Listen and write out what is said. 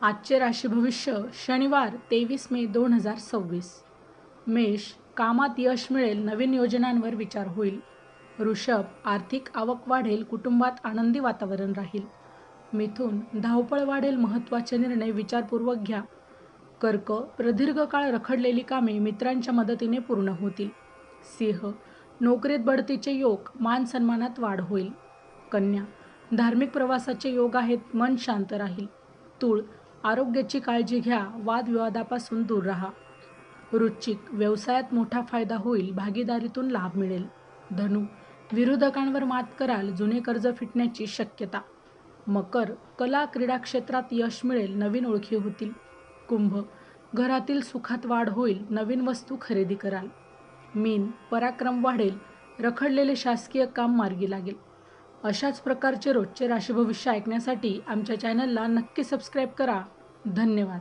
आजचे राशी भविष्य शनिवार 23 मे 2026. मेष, कामात यश मिळेल, नवीन योजनांवर विचार होईल. वृषभ, आर्थिक आवक वाढेल, कुटुंबात आनंदी वातावरण राहील. मिथुन, धावपळ वाढेल, महत्त्वाचे निर्णय विचारपूर्वक घ्या. कर्क, प्रदीर्घ काळ रखडलेली कामे मित्रांच्या मदतीने पूर्ण होतील. सिंह, नोकरीत बढतीचे योग, मान सन्मानात वाढ होईल. कन्या, धार्मिक प्रवासाचे योग आहेत, मन शांत राहील. तूळ, आरोग्याची काळजी घ्या, वादविवादापासून दूर राहा. वृश्चिक, व्यवसायात मोठा फायदा होईल, भागीदारीतून लाभ मिळेल. धनु, विरोधकांवर मात कराल, जुने कर्ज फिटण्याची शक्यता. मकर, कला क्रीडा क्षेत्रात यश मिळेल, नवीन ओळखी होतील. कुंभ, घरातील सुखात वाढ होईल, नवीन वस्तू खरेदी कराल. मीन, पराक्रम वाढेल, रखडलेले शासकीय काम मार्गी लागेल. अशाच प्रकारचे रोजचे राशी भविष्य ऐकण्यासाठी आमच्या चॅनलला नक्की सबस्क्राईब करा. धन्यवाद.